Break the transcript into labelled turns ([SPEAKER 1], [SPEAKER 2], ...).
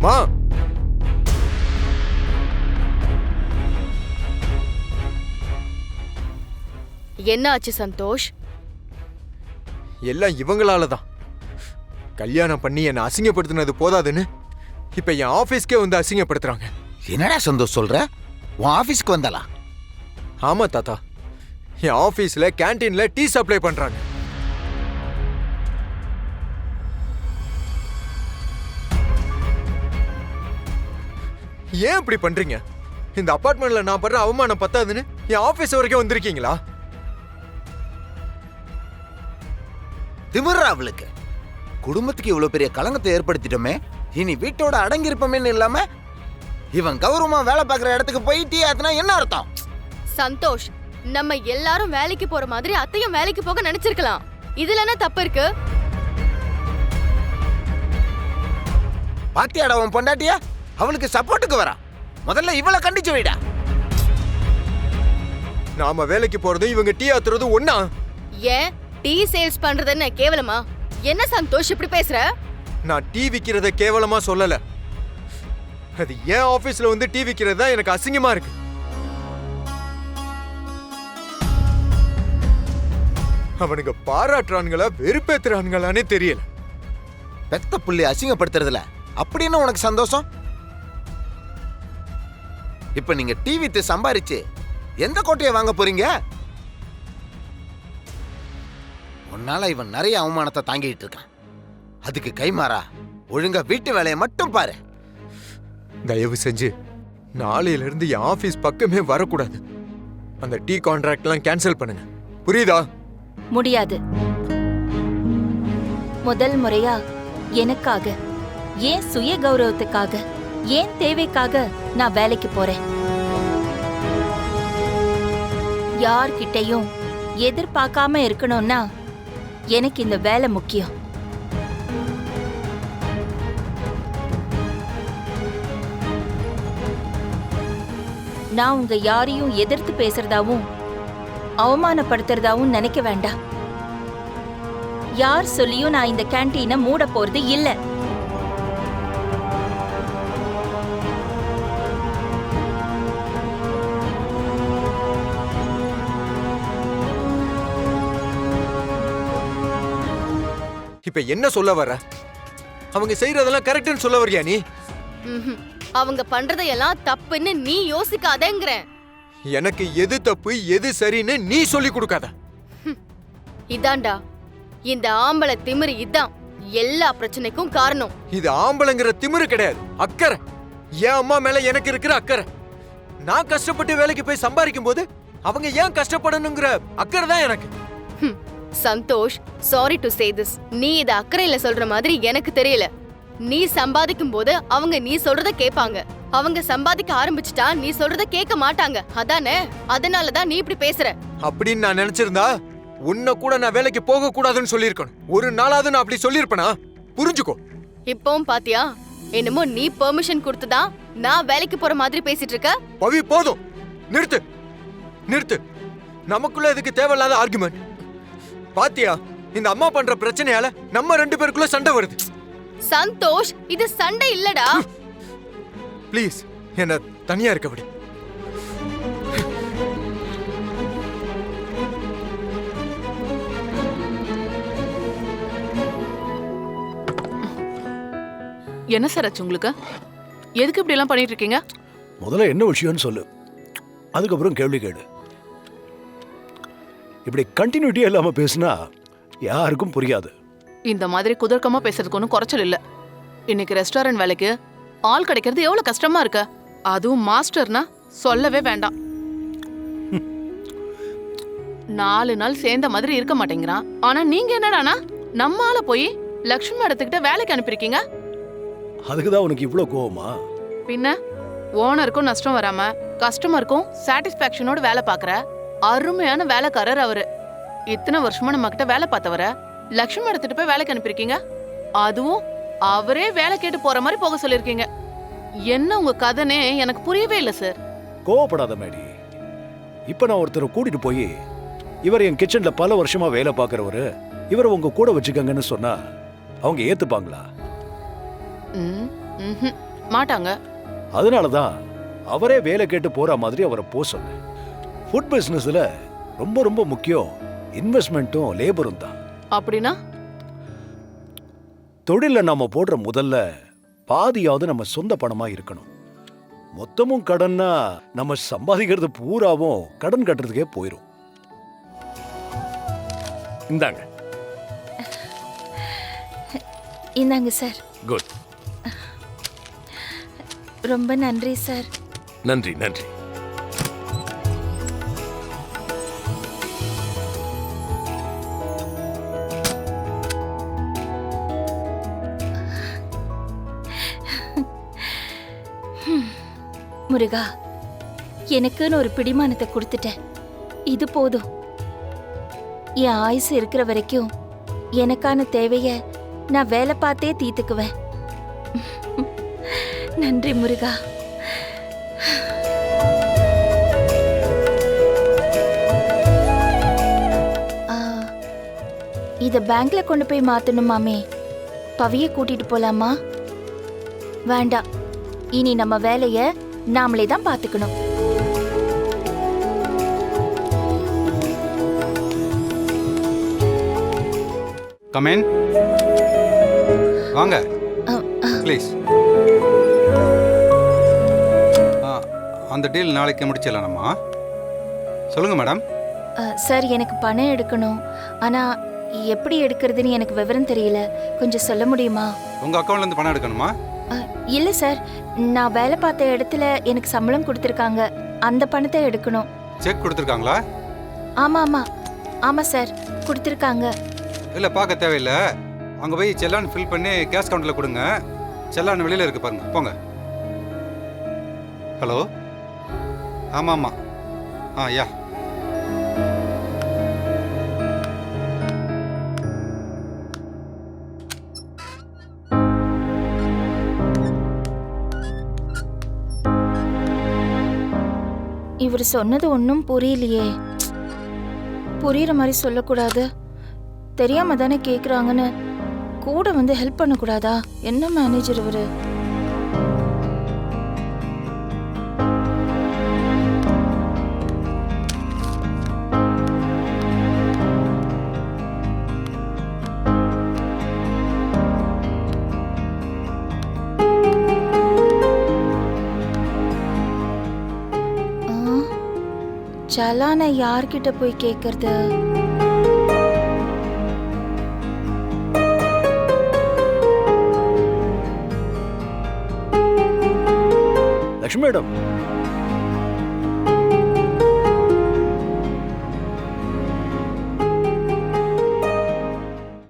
[SPEAKER 1] மா,
[SPEAKER 2] என்ன ஆச்சு சந்தோஷ்?
[SPEAKER 1] எல்லாம் இவங்களால தான். கல்யாணம் பண்ணி என்னை அசிங்கப்படுத்தினது போதாதுன்னு இப்ப என் ஆபீஸ்க்கே வந்து அசிங்கப்படுத்துறாங்க.
[SPEAKER 3] என்னடா சந்தோஷ் சொல்ற? உன் ஆபீஸ்க்கு வந்தாளா?
[SPEAKER 1] ஆமா தாத்தா, என் ஆபீஸ்ல கேண்டீன்ல டீ சப்ளை பண்றாங்க. ஏன் இப்படி பண்றீங்க? இந்த அபார்ட்மெண்ட்ல நான் பண்ற அவமானம் பத்தாதுன்னு என் ஆபீஸ் வரைக்கும் வந்திருக்கீங்களா?
[SPEAKER 3] திமிரா அவளுக்கு. குடும்பத்துக்கு இவ்வளவு பெரிய களங்கத்தை ஏற்படுத்திட்டோமே, இனி வீட்டோட அடங்கி இருப்போமேன்னு இல்லாம இவன் கௌரவமா வேலை பார்க்குற இடத்துக்கு போய் டீ ஆத்துனா என்ன அர்த்தம்?
[SPEAKER 2] சந்தோஷ், நம்ம எல்லாரும் வேலைக்கு போற மாதிரி அத்தையும் வேலைக்கு போக நினைச்சிருக்கலாம். இதுல என்ன தப்பு இருக்கு?
[SPEAKER 3] பாத்தியாடா உன் பொண்டாட்டியா? அவளுக்கு சப்போர்ட்டுக்கு வரா. முதல்ல இவளை கண்டிச்சு வைடா.
[SPEAKER 1] நாம வேலைக்கு போறதும் இவங்க டீ ஆத்துறதும் ஒண்ணா?
[SPEAKER 2] ஏன் டீ சேல்ஸ் பண்றதுன்னு கேவலமா? என்ன சந்தோஷ் இப்படி பேசுற?
[SPEAKER 1] நான் டீ விக்கிறத கேவலமா சொல்லல. அது ஏன் ஆபீஸ்ல வந்து டீ விக்கிறது தான் எனக்கு அசிங்கமா இருக்கு. அவனுங்க பாராட்டுறானுங்களா வெறுப்பேத்துறானுங்களானே தெரியல.
[SPEAKER 3] பெத்த புள்ளி அசிங்கப்படுத்துறதுல அப்படின்னு உனக்கு சந்தோஷம்? இப்ப நீங்க டீ வித்து சம்பாரிச்சு எந்த கோட்டையை வாங்க போறீங்க? உன்னால இவன் நிறைய அவமானத்தை தாங்கிட்டு இருக்கான். அதுக்கு கைமாறா ஒழுங்கா வீட்டு வேலையை மட்டும் பாரு.
[SPEAKER 1] தயவு செஞ்சு நாளையில இருந்து என் ஆபீஸ் பக்கமே வரக்கூடாது. அந்த டீ கான்ட்ராக்ட்லாம் கேன்சல் பண்ணுங்க, புரியுதா?
[SPEAKER 4] முடியாது. முதல் முறையா எனக்காக, ஏன் சுய கௌரவத்துக்காக, ஏன் தேவைக்காக நான் வேலைக்கு போறேன். யார்கிட்டையும் எதிர்பார்க்காம இருக்கணும்னா எனக்கு இந்த வேலை முக்கியம். நான் உங்க யாரையும் எதிர்த்து பேசுறதாவும் அவமானப்படுத்துறதாவும் நினைக்க வேண்டாம். யார் சொல்லியும் நான் இந்த கேண்டீனை மூட போறது இல்ல.
[SPEAKER 1] இப்ப என்ன சொல்ல வர? அவங்க செய்யறதெல்லாம் கரெக்ட்னு சொல்ல வரியா நீ?
[SPEAKER 2] அவங்க பண்றதையெல்லாம் தப்புன்னு நீ யோசிக்காதேங்கறேன்.
[SPEAKER 1] எனக்கு எது தப்பு எது சரின்னு நீ சொல்லி கொடுக்காத.
[SPEAKER 2] இதாண்டா இந்த ஆம்பளை திமிரு, இதான் எல்லா பிரச்சனைக்கும் காரணம்.
[SPEAKER 1] இது ஆம்பளைங்கிற திமிரு கிடையாது, அக்கறை. என் அம்மா மேல எனக்கு இருக்கிற அக்கறை. நான் கஷ்டப்பட்டு வேலைக்கு போய் சம்பாதிக்கும் போது அவங்க ஏன் கஷ்டப்படணுங்கிற அக்கறை தான் எனக்கு.
[SPEAKER 2] Santhosh, sorry to say this, நீ இத அக்கறையில சொல்ற மாதிரி எனக்கு தெரியல. நீ சம்பாதிக்கும் போது அவங்க நீ சொல்றத கேட்பாங்க. அவங்க சம்பாதிக்க ஆரம்பிச்சுட்டா நீ சொல்றத கேட்க மாட்டாங்க, அதானே? அதனாலதான் நீ இப்படி பேசுற.
[SPEAKER 1] அப்படின்னு நான் நினைச்சிருந்தா உன்னை கூட நான் வேலைக்கு போக கூடாதுன்னு சொல்லியிருக்கணும். ஒரு நாளாவது நான் அப்படி சொல்லியிருப்பேனா? புரிஞ்சுக்கோ.
[SPEAKER 2] இப்பவும் பாத்தியா, என்னமோ நீ பெர்மிஷன் கொடுத்துதான் நான் வேலைக்கு போற மாதிரி பேசிட்டு இருக்க.
[SPEAKER 1] பவி, போதும், நிறுத்து நிறுத்து. நமக்குள்ள இதுக்கு தேவையில்லாத ஆர்குமெண்ட். பாத்தியா, இந்த அம்மா பண்ற பிரச்சனையால நம்ம ரெண்டு பேருக்குள்ள சண்டை வருது.
[SPEAKER 2] சந்தோஷ், இது சண்டை இல்லடா.
[SPEAKER 1] ப்ளீஸ் என்ன தனியா இருக்க விடு.
[SPEAKER 5] என்ன சார் ஆச்சு உங்களுக்கு? எதுக்கு இப்படி எல்லாம் பண்ணிட்டு இருக்கீங்க?
[SPEAKER 6] முதல்ல என்ன விஷயம்னு சொல்லு, அதுக்கப்புறம் கேள்வி கேடு. இப்படி கண்டினியூட்டியா இல்லாம பேசினா யாருக்கும் புரியாது.
[SPEAKER 5] இந்த மாதிரி குதர்க்கமா பேசுறதுக்கு ஒன்றும் குறைச்சல் இல்ல. இன்னைக்கு ரெஸ்டாரண்ட் வேலைக்கு ஆள் கிடைக்கிறது எவ்வளவு கஷ்டமா இருக்கு. அதுவும் மாஸ்டர்னா சொல்லவே வேண்டாம். 4 நாள் சேர்ந்த மாதிரி இருக்க மாட்டேங்கிறான். ஆனா நீங்க என்னடானா நம்ம ஆள போய் லக்ஷ்மி மேடத்துக்கிட்ட வேலைக்கு அனுப்பியிருக்கீங்க.
[SPEAKER 6] அதுக்குதான் உனக்கு இவ்வளவு கோவமா?
[SPEAKER 5] பின்ன ஓனருக்கும் நஷ்டம் வராம கஸ்டமருக்கும் சாட்டிஸ்பாக்சனோட வேலை பாக்குற அருமையான வேலைக்காரர் அவரு. இத்தனை வருஷமா நம்ம கிட்ட வேலை பார்த்தவரை லக்ஷ்மி எடுத்துட்டு போய் வேலைக்கு அனுப்பியிருக்கீங்க. அதுவும் அவரே வேலை கேட்டு போற மாதிரி போக சொல்லிருக்கீங்க. என்ன உங்க கதைனே எனக்கு புரியவே இல்லை சார்.
[SPEAKER 6] கோவப்படாத மேடி. இப்ப நான் ஒருத்தரை கூட்டிட்டு போய் இவர் என் கிச்சன்ல பல வருஷமா வேலை பார்க்கறவரு, இவரை உங்க கூட வச்சுக்கங்கன்னு சொன்னா அவங்க ஏத்துப்பாங்களா?
[SPEAKER 5] மாட்டாங்க.
[SPEAKER 6] அதனால தான் அவரே வேலை கேட்டு போற மாதிரி அவரை போக சொன்னேன். ஃபுட் பிசினஸ்ல ரொம்ப ரொம்ப முக்கியம் இன்வெஸ்ட்மெண்ட்டும் லேபரும் தான்.
[SPEAKER 5] அப்படின்னா
[SPEAKER 6] தொழில நாம போடுற முதல்ல பாதியாவது நம்ம சொந்த பணமா இருக்கணும். மொத்தமும் கடன்னா நம்ம சம்பாதிக்கிறது பூராவும் கடன் கட்டுறதுக்கே போயிரும். இந்தாங்க.
[SPEAKER 4] இந்தாங்க சார்.
[SPEAKER 7] குட்.
[SPEAKER 4] ரொம்ப நன்றி சார்.
[SPEAKER 7] நன்றி நன்றி.
[SPEAKER 4] முருகா, எனக்குன்னு ஒரு பிடிமானத்தை கொடுத்துட்டேன். இது போதும். என் ஆயுசு இருக்கிற வரைக்கும் எனக்கான தேவைய நான் வேலை பார்த்தே தீர்த்துக்குவேன். நன்றி முருகா. ஆ, இத பேங்க்ல கொண்டு போய் மாத்தணுமாமே. பவிய கூட்டிட்டு போலாமா? வேண்டாம். இனி நம்ம வேலைய நாமளே தான் பாத்துக்கணும்.
[SPEAKER 8] Come in. வாங்க ப்ளீஸ். அந்த டீல் நாளைக்கு முடிச்சிடலாம்மா. சொல்லுங்க மேடம்.
[SPEAKER 4] சார், எனக்கு பணம் எடுக்கணும். ஆனா எப்படி எடுக்கிறதுன்னு எனக்கு விவரம் தெரியல. கொஞ்சம் சொல்ல முடியுமா?
[SPEAKER 8] உங்க அக்கௌண்ட்ல இருந்து பணம் எடுக்கணுமா?
[SPEAKER 4] இல்ல சார், நான் வேலை பார்த்த இடத்துல எனக்கு சம்பளம் கொடுத்துருக்காங்க. அந்த பணத்தை எடுக்கணும்.
[SPEAKER 8] செக் கொடுத்துருக்காங்களா?
[SPEAKER 4] ஆமா ஆமா ஆமா சார், கொடுத்துருக்காங்க.
[SPEAKER 8] இல்லை, பார்க்க தேவையில்லை. அங்கே போய் செல்லான் ஃபில் பண்ணி கேஷ் கவுண்டரில் கொடுங்க. செல்லான் வெளியில் இருக்கு பாருங்க, போங்க. ஹலோ. ஆமாம் ஆமாம். யா.
[SPEAKER 4] இவர் சொன்னது ஒன்றும் புரியலையே. புரியுற மாதிரி சொல்லக்கூடாது. தெரியாம தானே கேக்குறாங்கன்னு கூட வந்து ஹெல்ப் பண்ணக்கூடாதா? என்ன மேனேஜர் இவரு? சலான யார்கிட்ட போய் கேக்குறது?
[SPEAKER 6] லட்சுமி மேடம்,